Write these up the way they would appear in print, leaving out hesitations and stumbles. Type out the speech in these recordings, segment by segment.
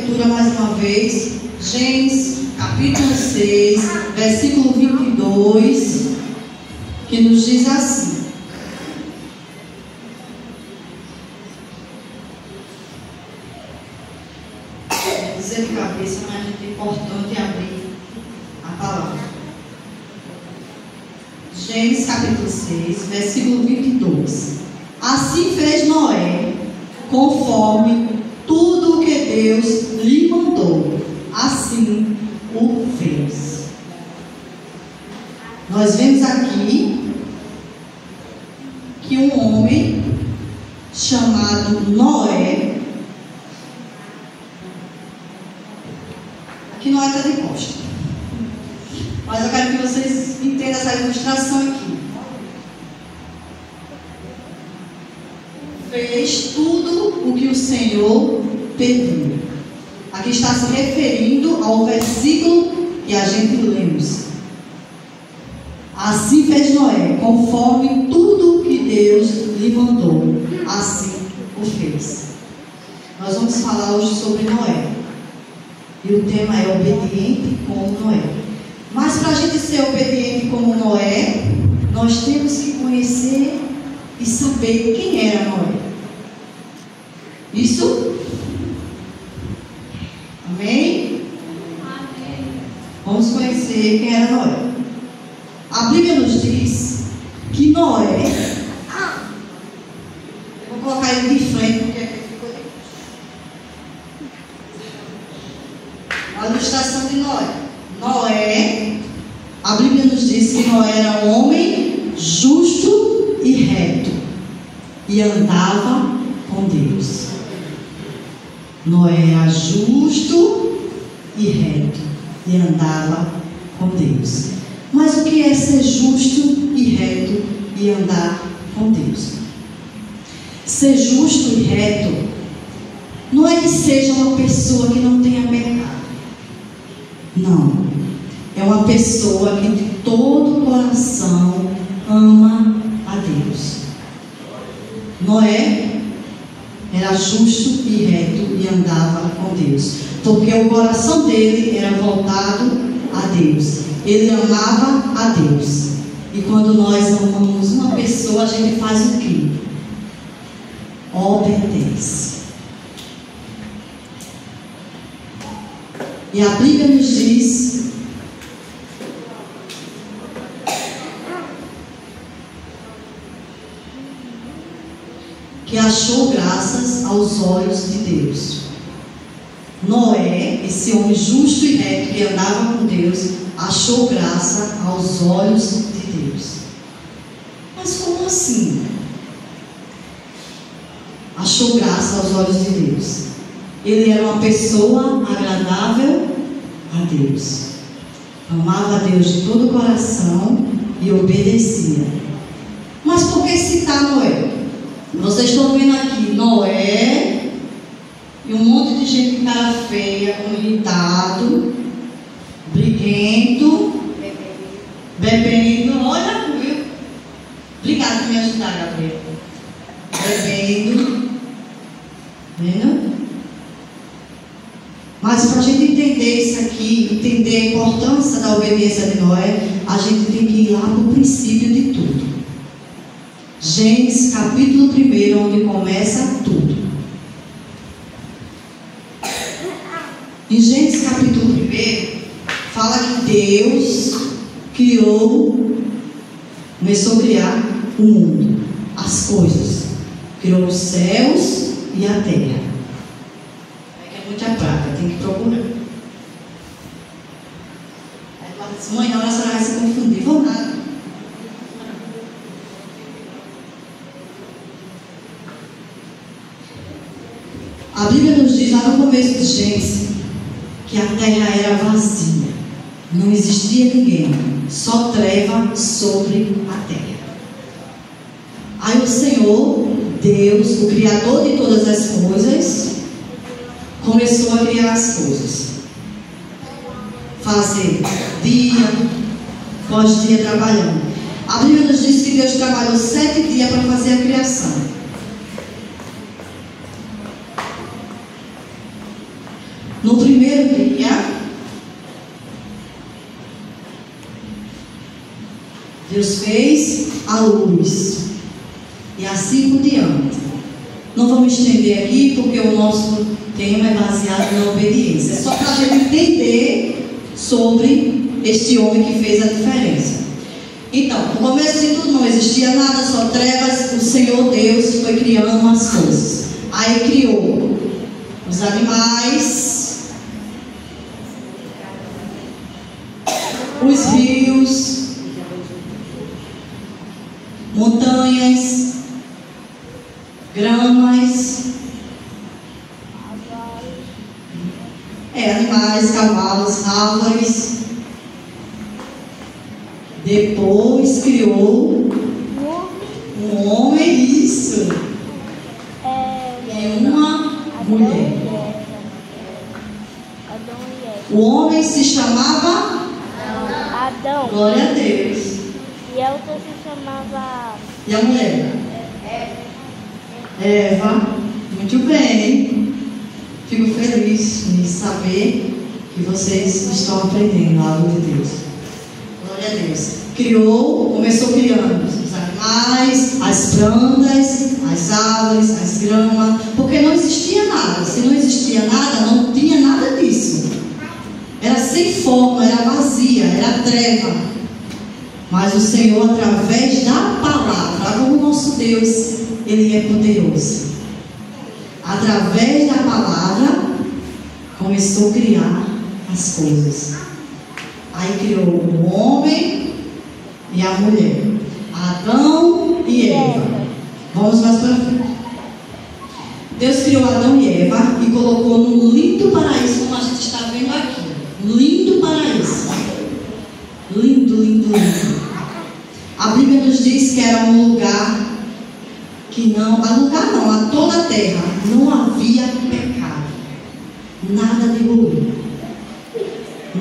leitura mais uma vez. Gênesis capítulo 6, versículo 22, que nos diz assim. Vou dizer de cabeça, mas é importante abrir a palavra. Gênesis capítulo 6, versículo 22. Assim fez Noé, conforme tudo o que Deus lhe mandou, assim o fez. Nós vemos aqui que um homem chamado Noé, aqui Noé está de costa, mas eu quero que vocês entendam essa ilustração aqui. Fez tudo o que o Senhor pediu. Aqui está se referindo ao versículo que a gente lemos. Assim fez Noé, conforme tudo que Deus lhe mandou, assim o fez. Nós vamos falar hoje sobre Noé. E o tema é obediente como Noé. Mas para a gente ser obediente como Noé, nós temos que conhecer e saber quem era Noé. Isso? Amém? Amém. Vamos conhecer quem era Noé. A Bíblia nos diz que Noé, eu vou colocar ele de frente porque aqui ficou de costa. A ilustração de Noé. Noé, a Bíblia nos diz que Noé era um homem justo e reto e andava com Deus. Noé era justo e reto e andava com Deus. Mas o que é ser justo e reto e andar com Deus? Ser justo e reto não é que seja uma pessoa que não tenha pecado. Não. É uma pessoa que de todo o coração ama a Deus. Noé era justo e reto e andava com Deus, porque o coração dele era voltado a Deus. Ele amava a Deus. E quando nós amamos uma pessoa, a gente faz o quê? Obedece. E a Bíblia nos diz que achou graças aos olhos de Deus. Noé, esse homem justo e reto que andava com Deus, achou graça aos olhos de Deus. Mas como assim? Achou graça aos olhos de Deus. Ele era uma pessoa agradável a Deus. Amava a Deus de todo o coração e obedecia. Mas por que citar Noé? Vocês estão vendo aqui Noé e um monte de gente de cara feia, irritado, briguento, bebendo. Olha, viu? Obrigada por me ajudar, Gabriel. Bebendo. Vendo? Mas para a gente entender isso aqui, entender a importância da obediência de Noé, a gente tem que ir lá para o princípio de tudo. Gênesis capítulo 1, onde começa tudo. Em Gênesis capítulo 1, fala que Deus começou a criar o mundo, as coisas. Criou os céus e a terra. É que é muita prática, tem que procurar. Aí tu diz, mãe, na hora a senhora vai se confundir. Vou nada. A Bíblia nos diz lá no começo de Gênesis que a terra era vazia, não existia ninguém, só treva sobre a terra. Aí o Senhor, Deus, o Criador de todas as coisas, começou a criar as coisas. Fazer dia após dia trabalhando. A Bíblia nos diz que Deus trabalhou 7 dias para fazer a criação. No primeiro dia, Deus fez a luz. E assim por diante. Não vamos estender aqui, porque o nosso tema é baseado na obediência. É só para a gente entender sobre este homem que fez a diferença. Então, no começo de tudo não existia nada, só trevas. O Senhor Deus foi criando as coisas. Aí criou os animais, os rios, montanhas, gramas, animais, cavalos, árvores. Depois criou um homem, isso, e uma mulher. O homem se chamava Adão. Glória a Deus. E a outra se chamava... E a mulher? Eva. Muito bem. Fico feliz em saber que vocês estão aprendendo algo de Deus. Glória a Deus. Começou criando os animais, as plantas, as árvores, as gramas, porque não existia nada. Se não existia nada, não tinha nada disso. Era sem forma, era vazia, era treva. Mas o Senhor, através da palavra, como o nosso Deus, Ele é poderoso. Através da palavra, começou a criar as coisas. Aí criou o homem e a mulher, Adão e Eva. Vamos mais para frente. Deus criou Adão e Eva e colocou num lindo paraíso, como a gente está vendo aqui. Lindo paraíso. Lindo, lindo, lindo. A Bíblia nos diz que era um lugar que a toda a terra não havia pecado. Nada de ruim.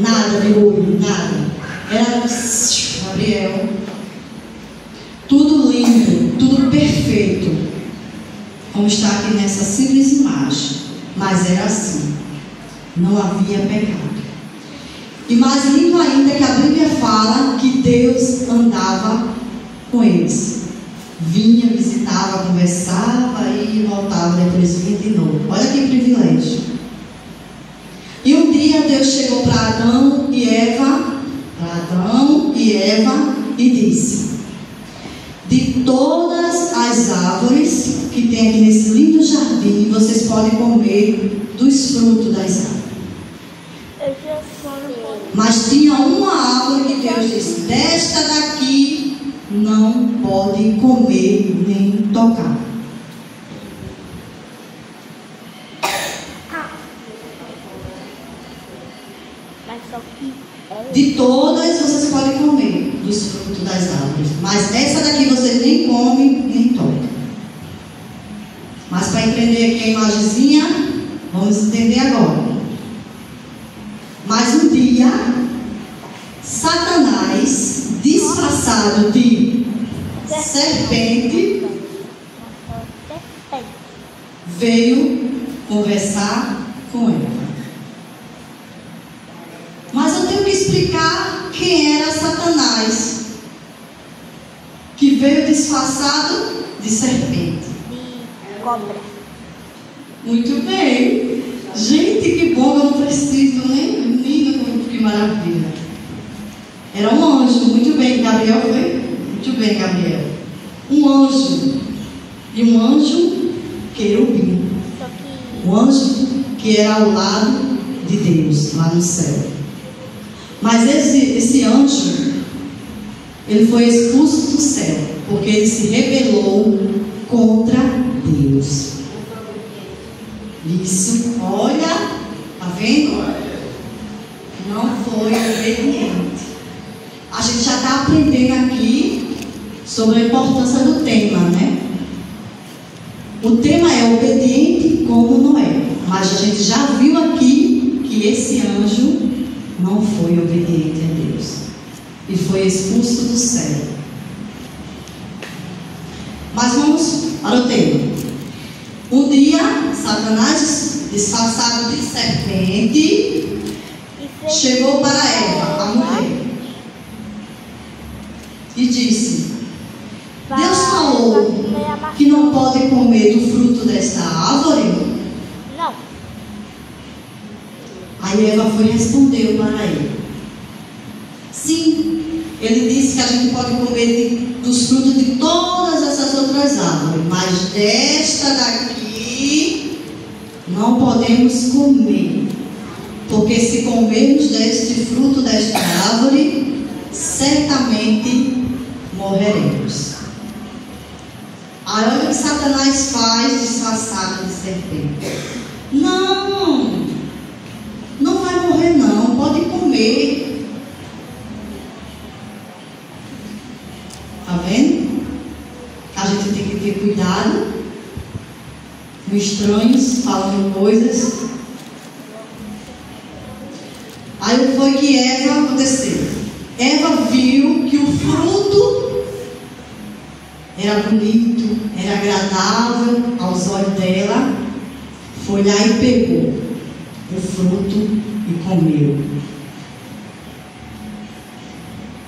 Nada de ruim, nada. Era, Gabriel, tudo lindo, tudo perfeito, como está aqui nessa simples imagem. Mas era assim, não havia pecado. E mais lindo ainda que a Bíblia fala que Deus andava com eles. Vinha, visitava, conversava e voltava, depois vinha de novo. Olha que privilégio. E um dia Deus chegou para Adão e Eva, e disse: de todas as árvores que tem aqui nesse lindo jardim, vocês podem comer dos frutos das árvores. Mas tinha uma árvore que Deus disse: desta daqui não pode comer nem tocar. De todas vocês podem comer dos frutos das árvores, mas essa daqui vocês nem comem nem tocam. Mas para entender aqui a imagenzinha, vamos entender agora. Mas um dia, Satanás, disfarçado de serpente, veio conversar com Eva. Mas eu tenho que explicar quem era Satanás, que veio disfarçado de serpente. De cobra. Muito bem. Gente, que bom, eu não preciso nem que maravilha. Era um anjo. Muito bem, Gabriel foi? Muito bem, Gabriel. Um anjo. E um anjo querubim. Um anjo que era ao lado de Deus, lá no céu. Mas esse anjo, ele foi expulso do céu, porque ele se rebelou contra Deus. Isso, olha, tá vendo? Não foi obediente. A gente já está aprendendo aqui sobre a importância do tema, né? O tema é obediente como Noé. Mas a gente já viu aqui que esse anjo não foi obediente a Deus e foi expulso do céu. Mas vamos para o tema. Um dia, Satanás, disfarçado de serpente, chegou para Eva, a mulher, e disse: Deus falou que não pode comer do fruto desta árvore? Não. Aí Eva foi e respondeu para ele: sim, ele disse que a gente pode comer dos frutos de todas essas outras árvores, mas desta daqui não podemos comer, porque se comermos deste fruto desta árvore, certamente morreremos. Aí olha o que Satanás faz disfarçado de serpente. Não vai morrer não, pode comer. Tá vendo? A gente tem que ter cuidado com estranhos falando coisas. Aí foi que Eva aconteceu. Eva viu que o fruto era bonito, era agradável aos olhos dela. Foi lá e pegou o fruto e comeu.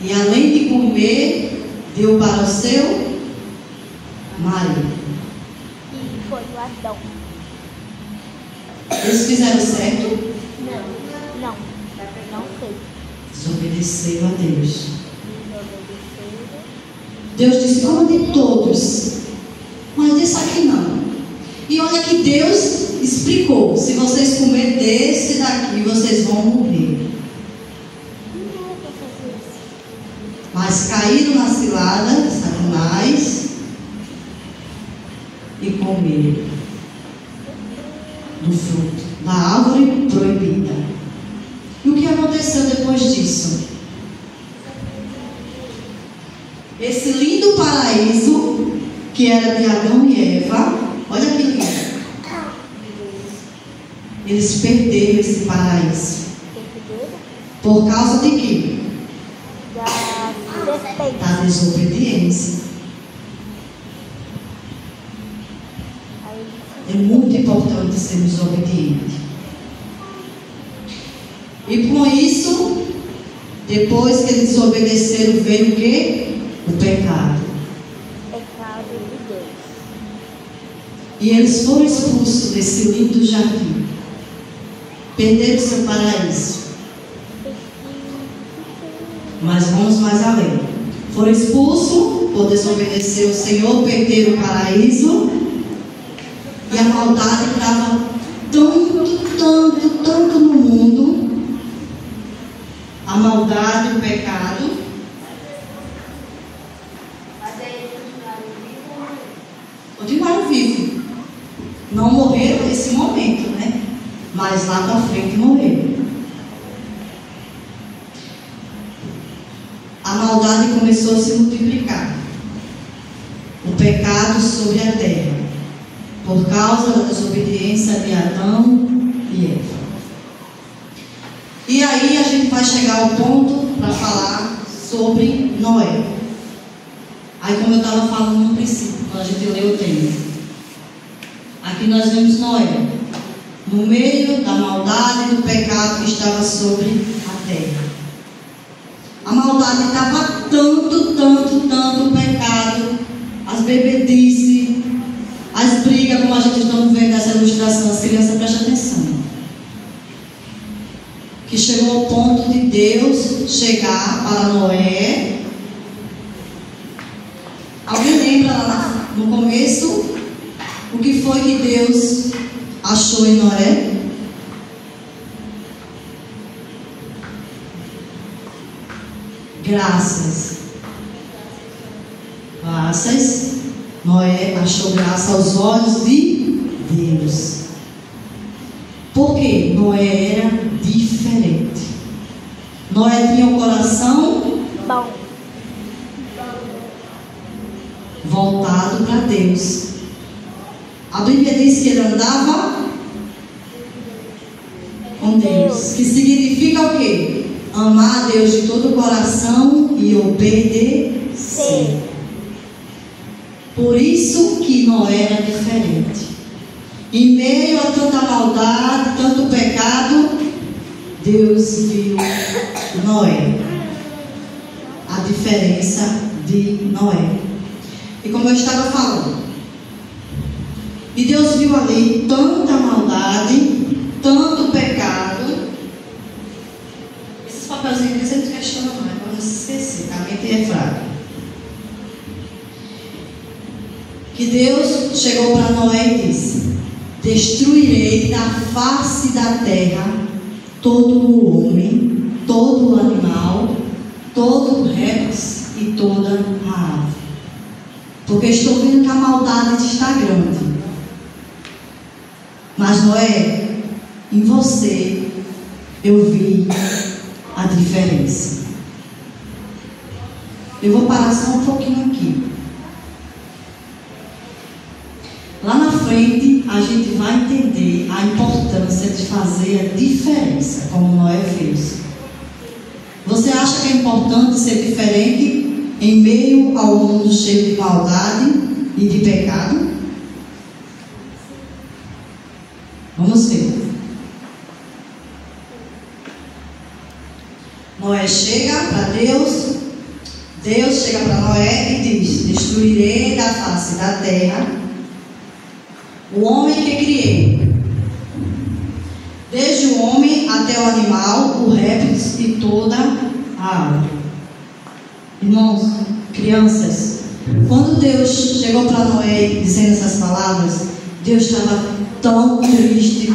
E além de comer, deu para o seu marido. E foi o Adão. Eles fizeram certo? Não fez. Desobedeceram a Deus. Deus disse: coma de todos, mas desse aqui não. E olha que Deus explicou: se vocês comerem desse daqui, vocês vão morrer. Mas caíram na cilada de Satanás e comeram do fruto da árvore proibida. E o que aconteceu depois disso? Esse lindo paraíso que era de Adão e Eva, olha que lindo. Eles perderam esse paraíso. Por causa de quê? Da desobediência. É muito importante sermos obedientes. E com isso, depois que eles desobedeceram, veio o quê? O pecado. Pecado de Deus. E eles foram expulsos desse lindo jardim. Perderam seu paraíso. Mas vamos mais além. Foram expulsos por desobedecer o Senhor, perderam o paraíso. E a maldade estava tanto no mundo. A maldade, o pecado. Continuaram vivos. Não morreram nesse momento, né? Mas lá para frente morreram. A maldade começou a se multiplicar. O pecado sobre a terra, por causa da desobediência de Adão e Eva. E aí a gente vai chegar ao ponto para falar sobre Noé. Aí, como eu estava falando no princípio, quando a gente leu o tema, aqui nós vemos Noé no meio da maldade e do pecado que estava sobre a terra. A maldade estava tanto o pecado, as bebedices, as brigas, como a gente está vendo nessa ilustração. As crianças, prestem atenção, que chegou ao ponto de Deus chegar para Noé. Alguém lembra lá no começo o que foi que Deus achou em Noé? Graças. Noé achou graça aos olhos de Deus. Porque Noé era diferente. Noé tinha um coração Bom. voltado para Deus. A Bíblia diz que ele andava com Deus. Que significa o quê? Amar a Deus de todo o coração e obedecer. Sim. Por isso que Noé era diferente. Em meio a tanta maldade, tanto pecado, Deus viu Noé. A diferença de Noé. E como eu estava falando, e Deus viu ali tanta maldade, tanto pecado. Esses papelzinhos aqui você não questiona mais, para não se esquecer, a mente é fraca. Que Deus chegou para Noé e disse: destruirei da face da terra todo o homem, todo o animal, todo o réptil e toda a ave. Porque estou vendo que a maldade está grande. Mas Noé, em você eu vi a diferença. Eu vou parar só um pouquinho aqui. Lá na frente a gente vai entender a importância de fazer a diferença, como Noé fez. Você acha que é importante ser diferente em meio ao mundo cheio de maldade e de pecado? Vamos ver. Noé chega para Deus. Deus chega para Noé e diz: destruirei da face da terra o homem que criei, desde o homem até o animal, o réptil e toda a ave. Irmãos, crianças, quando Deus chegou para Noé dizendo essas palavras, Deus estava tão triste,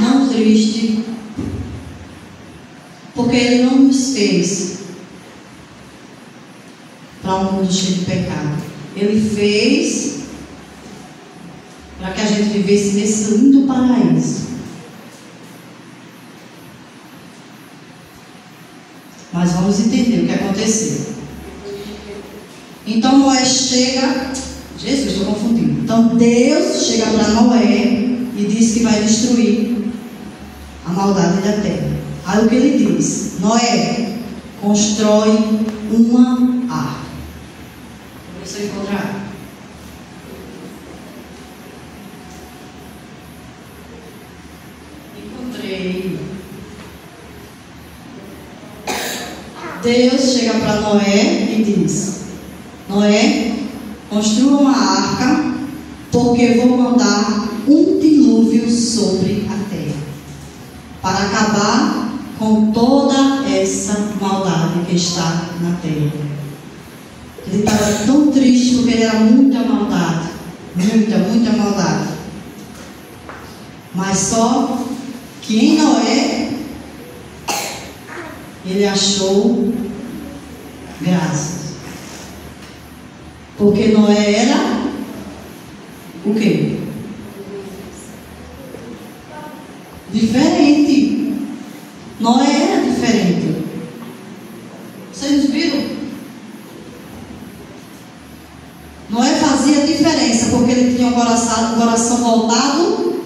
porque Ele não nos fez para um mundo cheio de pecado. Ele fez para que a gente vivesse nesse lindo paraíso. Mas vamos entender o que aconteceu. Então Noé chega. Jesus, estou confundindo. Então Deus chega para Noé e diz que vai destruir a maldade da terra. Aí o que ele diz? Noé, constrói uma arca. Deixa eu encontrar. Encontrei. Deus chega para Noé e diz: Noé, construa uma arca, porque vou mandar um dilúvio sobre a terra, para acabar com toda essa maldade que está na terra. Ele estava tão triste porque era muita maldade, muita maldade. Mas só que em Noé ele achou graça. Porque Noé era o quê? Diferente. Noé era diferente. Vocês viram? Noé fazia diferença porque ele tinha um coração voltado.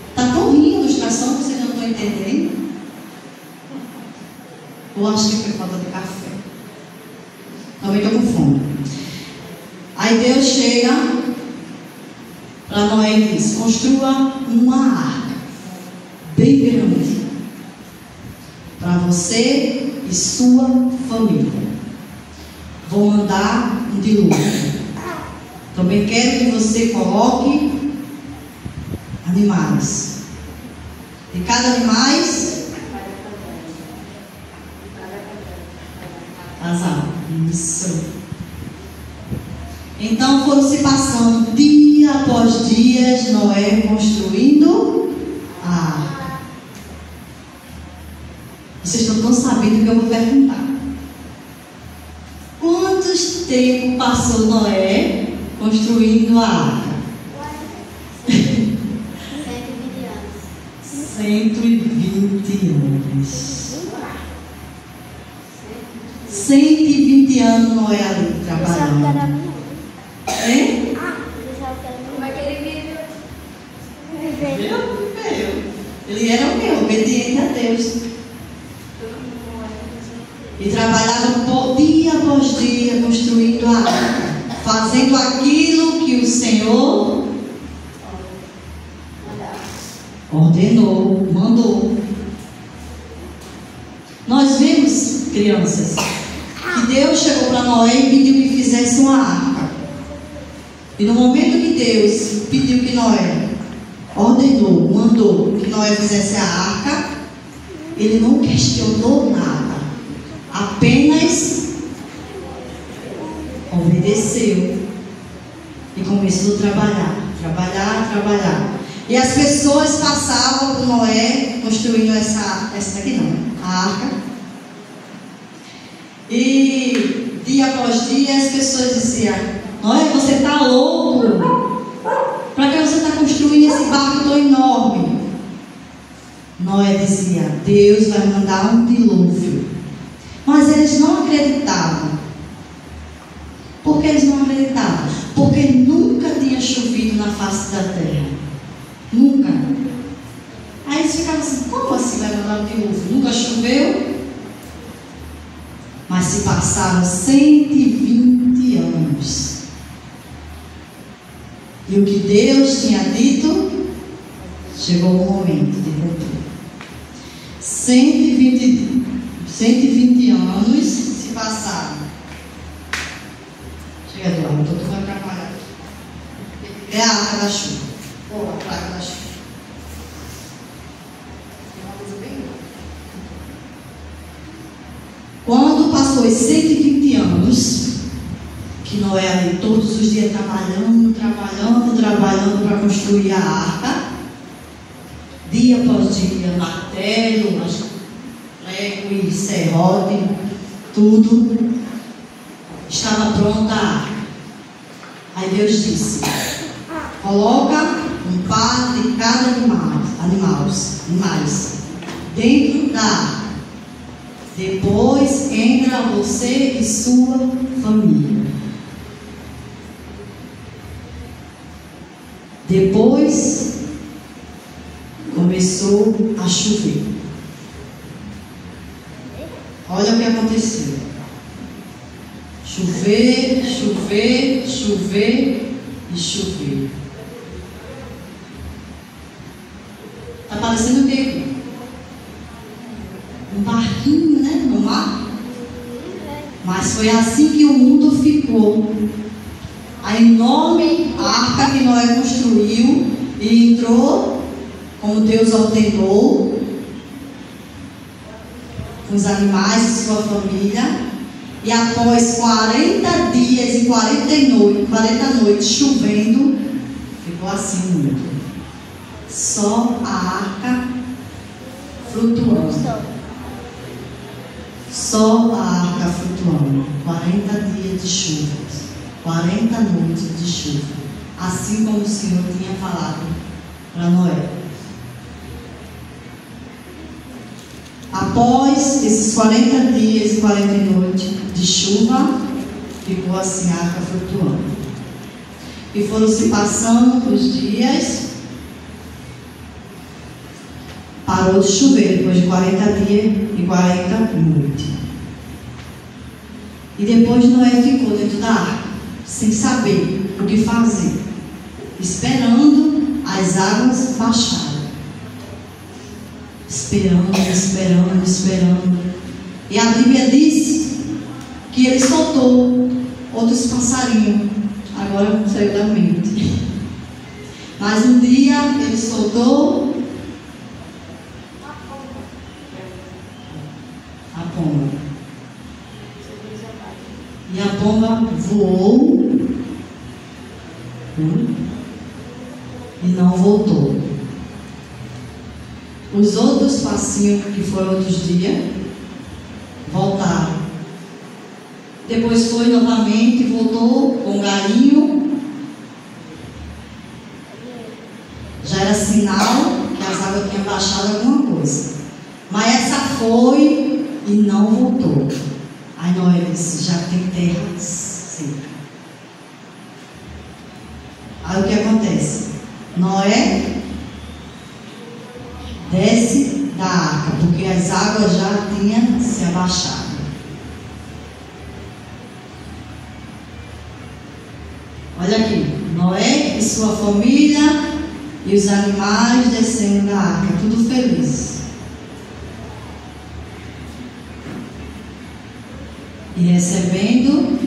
Está tão rindo a ilustração que vocês não estão entendendo? Eu acho que foi falta de café. Também estou com fome. Aí Deus chega para Noé e diz: construa uma arca bem grande para você e sua família. Vou mandar um dilúvio. Também quero que você coloque animais. E cada animal casal. Isso. Então foram se passando dia após dia, Noé construindo a arca. Vocês não estão sabendo o que eu vou perguntar. Quantos tempo passou Noé construindo a arca? 120 anos. 120 anos Noé ali trabalhando. Hein? Como é que ele viveu? Ele era o quê? Obediente a Deus. E trabalhava dia após dia construindo a arca, fazendo aquilo que o Senhor ordenou, mandou. Nós vemos, crianças, que Deus chegou para Noé e pediu que fizesse uma arca. E no momento que Deus pediu que Noé ordenou, mandou que Noé fizesse a arca, ele não questionou nada, apenas obedeceu e começou a trabalhar. E as pessoas passavam por Noé construindo essa daqui não, a arca. E dia após dia as pessoas diziam: Noé, você está louco? Para que você está construindo esse barco tão enorme? Noé dizia: Deus vai mandar um dilúvio. Mas eles não acreditavam. Por que eles não acreditavam? Porque nunca tinha chovido na face da terra. Nunca. Aí eles ficavam assim: como assim vai mandar um dilúvio? Nunca choveu? Mas se passaram 120 anos. E o que Deus tinha dito, chegou o momento de cumprir. 120 anos se passaram. Chega, Eduardo, estou tudo atrapalhado. É a arca da chuva. Ou a placa da chuva. É uma coisa bem boa. Quando passou os 120 anos, que Noé ali todos os dias trabalhando para construir a arca, dia após dia, martelo, prego e serrote, tudo, estava pronta a arca. Aí Deus disse: coloca um par de cada animais dentro da arca. Depois entra você e sua família. Depois começou a chover. Olha o que aconteceu. Chover e chover. Está parecendo o quê? Um barquinho, né? No mar. Mas foi assim que o mundo ficou. A enorme arca que Noé construiu e entrou como Deus ordenou, com os animais e sua família. E após 40 dias e 40 noites chovendo, ficou assim o mundo. Só a arca flutuando. Só a arca flutuando. 40 dias de chuva. 40 noites de chuva. Assim como o Senhor tinha falado para Noé. Após esses 40 dias e 40 noites de chuva, ficou assim a arca flutuando. E foram se passando os dias. Parou de chover depois de 40 dias e 40 noites. E depois Noé ficou dentro da arca, sem saber o que fazer, esperando as águas baixarem. Esperando. E a Bíblia diz que ele soltou outros passarinhos. Agora saiu da mente. Mas um dia ele soltou a pomba. E a pomba voou e não voltou. Os outros passinhos que foram outros dias voltaram. Depois foi novamente, voltou com um galinho. Já era sinal que as águas tinham baixado alguma coisa. Mas essa foi e não voltou. Aí Noé disse: já tem terra seca. Aí o que acontece? Noé desce da arca, porque as águas já tinham se abaixado. Olha aqui, Noé e sua família E os animais descendo da arca, tudo feliz. E recebendo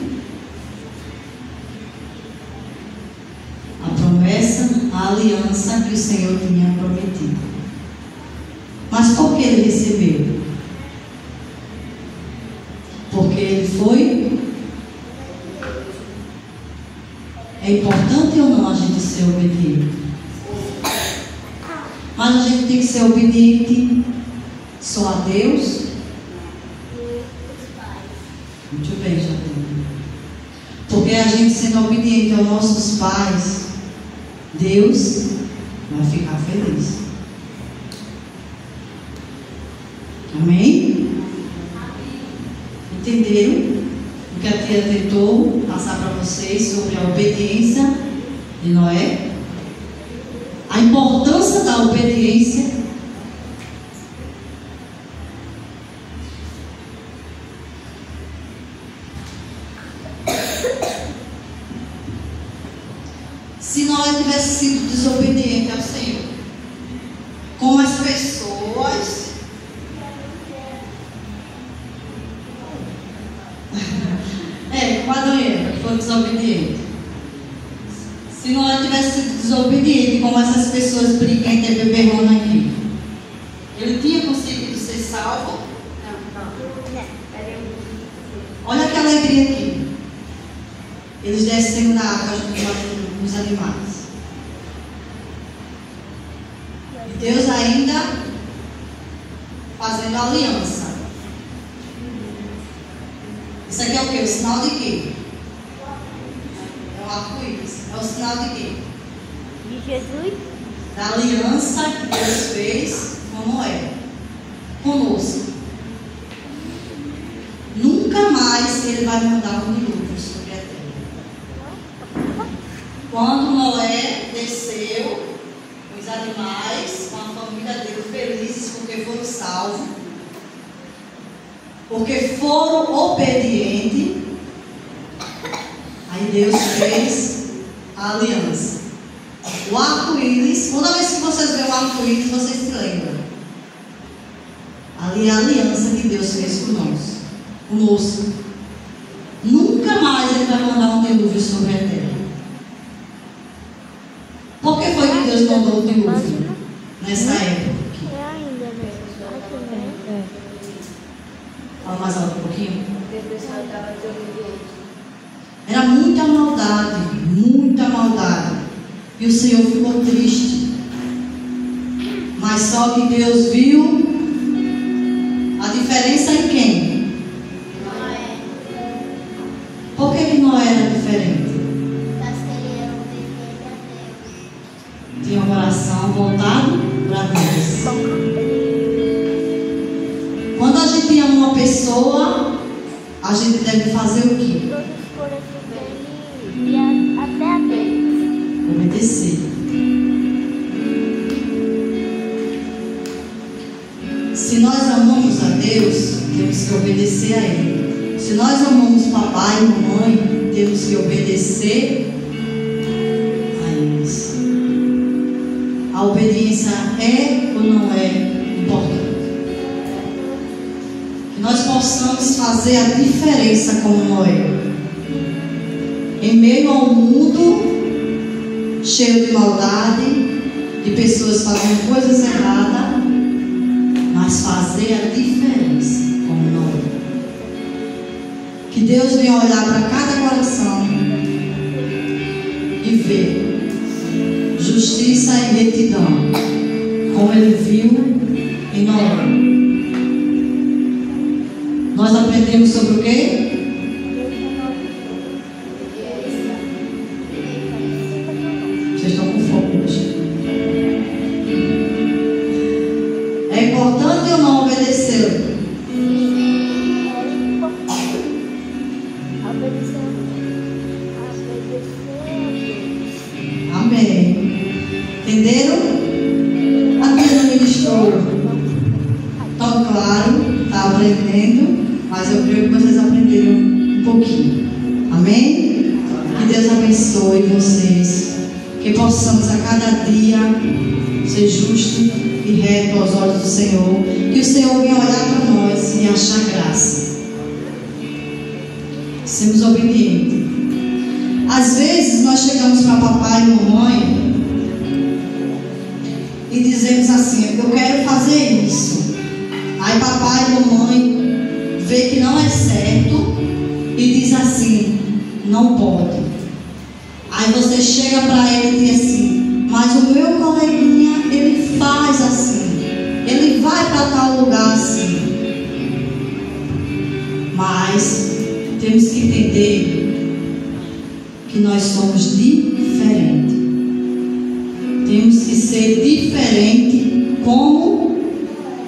a promessa, a aliança que o Senhor tinha prometido. Mas por que ele recebeu? Porque ele foi. É importante ou não a gente ser obediente? Mas a gente tem que ser obediente só a Deus. Muito bem, Jadinho. Porque a gente sendo obediente aos nossos pais, Deus vai ficar feliz. Amém? Entenderam o que a tia tentou passar para vocês sobre a obediência de Noé? A importância da obediência. Se Noé tivesse sido desobediente ao Senhor, como as pessoas como Adão e Eva, que foram desobedientes. Se Noé tivesse sido desobediente, como essas pessoas briguentas e beberrona aqui, ele tinha conseguido ser salvo? Não. Olha que alegria aqui. Eles descendo na água junto com os animais. E Deus ainda fazendo aliança. Isso aqui é o quê? O sinal de quê? É um arco-íris. É o sinal de quê? De Jesus. Da aliança que Deus fez com Noé. Conosco. Nunca mais ele vai mandar um dilúvio sobre a terra. Quando Noé desceu, os animais, com a família dele, felizes porque foram salvos, porque foram obedientes, aí Deus fez a aliança. O arco-íris, toda vez que vocês veem o arco-íris, vocês se lembram. Ali é a aliança que Deus fez conosco. Nunca mais ele vai mandar um dilúvio sobre a terra. Por que foi que Deus mandou o dilúvio nessa época? Fala mais alto um pouquinho. Era muita maldade. E o Senhor ficou triste. Mas só que Deus viu a diferença em quem? Noé. Por que Noé era diferente? Tinha um coração voltado para Deus. Quando a gente ama uma pessoa, a gente deve fazer o quê? Obedecer. Se nós amamos a Deus, temos que obedecer a Ele. Se nós amamos papai e mamãe, temos que obedecer a eles. A obediência é ou não é importante? Que nós possamos fazer a diferença como Noé. Em meio ao mundo cheio de maldade, de pessoas fazendo coisas erradas, mas fazer a diferença como Noé. Que Deus venha olhar para cada coração e ver justiça e retidão, como Ele viu em Noé. Nós aprendemos sobre o quê? Vocês estão com fogo hoje. É importante ou não obedecer? Amém. Entenderam? Aqui no ministro tão claro, está aprendendo, mas eu creio que vocês aprenderam um pouquinho. Amém? Que Deus abençoe vocês. Que possam possamos a cada dia ser justo e reto aos olhos do Senhor. Que o Senhor venha olhar para nós e achar graça. Sermos obedientes. Às vezes nós chegamos para papai e mamãe e dizemos assim: eu quero fazer isso. Aí papai e mamãe vê que não é certo e diz assim: não pode. Aí você chega para ele e diz assim: mas o meu coleguinha, ele faz assim, ele vai para tal lugar assim. Mas temos que entender que nós somos diferentes. Temos que ser diferente como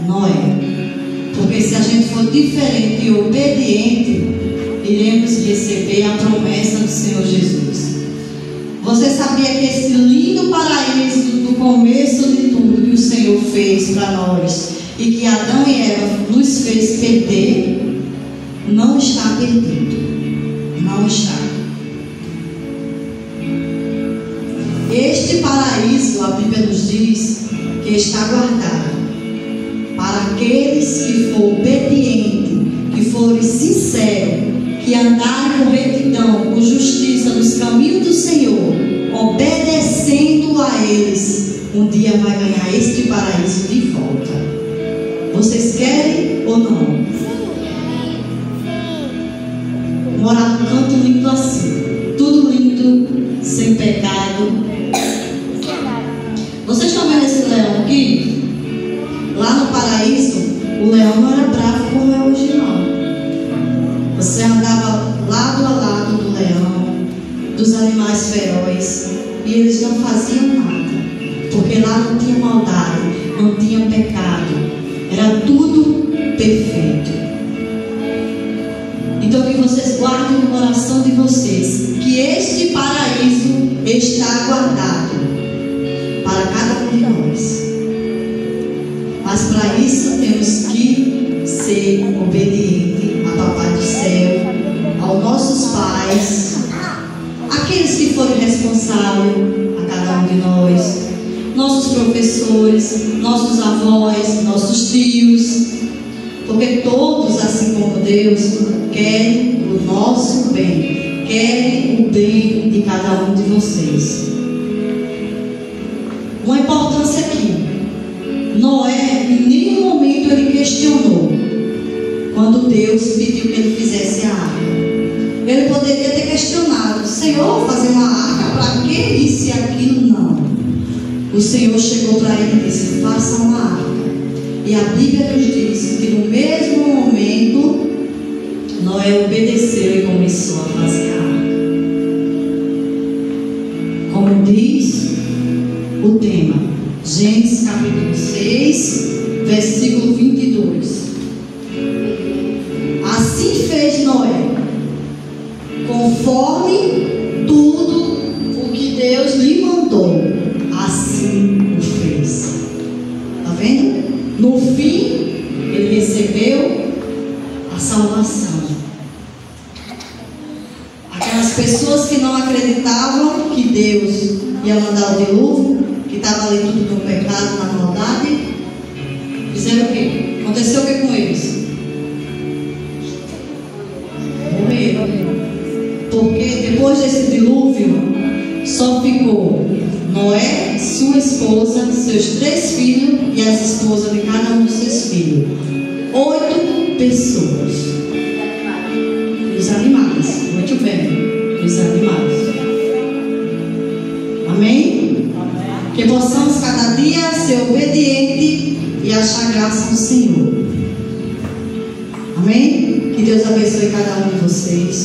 Noé. Porque se a gente for diferente e obediente, iremos receber a promessa do Senhor Jesus. Você sabia que esse lindo paraíso do começo de tudo que o Senhor fez para nós e que Adão e Eva nos fez perder, não está perdido? Não está. Este paraíso, a Bíblia nos diz que está guardado para aqueles que forem obedientes, que forem sinceros, que andarem com retidão, com justiça nos caminhos do Senhor, obedecendo a eles, um dia vai ganhar este paraíso de volta. Vocês querem ou não? Morar num canto lindo assim, tudo lindo, sem pecado. Vocês estão vendo esse leão aqui? Lá no paraíso, o leão não era bravo como é hoje não. Você andava lado a lado do leão, dos animais ferozes, e eles não faziam nada, porque lá não tinha maldade, não tinha pecado, era tudo perfeito. Então que vocês guardem no coração de vocês que este paraíso está guardado para cada um de nós. Mas para isso temos que ser obedientes a Papai do Céu, aos nossos pais, aqueles que forem responsáveis a cada um de nós, nossos professores, nossos avós, nossos tios, porque todos, assim como Deus, querem o nosso bem, querem o bem de cada um de vocês. Uma importância aqui: Noé, em nenhum momento ele questionou quando Deus pediu que ele fizesse a arca. Ele poderia ter questionado: Senhor, fazer uma arca, para que isso e aquilo? Não. O Senhor chegou para ele e disse: faça uma arca. E a Bíblia nos diz que no mesmo momento Noé obedeceu e começou a fazer a arca. Como diz o tema, Gênesis capítulo 6, versículo 22. Assim fez Noé, conforme tudo o que Deus lhe mandou, assim o fez. Está vendo? No fim, ele recebeu a salvação. Aquelas pessoas que não acreditavam que Deus ia mandar o dilúvio, que estava ali tudo no pecado, na maldade, fizeram o quê? Aconteceu o que com eles? Morreram. Porque depois desse dilúvio, só ficou Noé, sua esposa, seus 3 filhos e as esposas de cada um dos seus filhos. 8 pessoas. E os animais. Muito bem. Os animais. Amém? Que possamos cada dia ser obedientes e achar graça no Senhor. Amém? Que Deus abençoe cada um de vocês.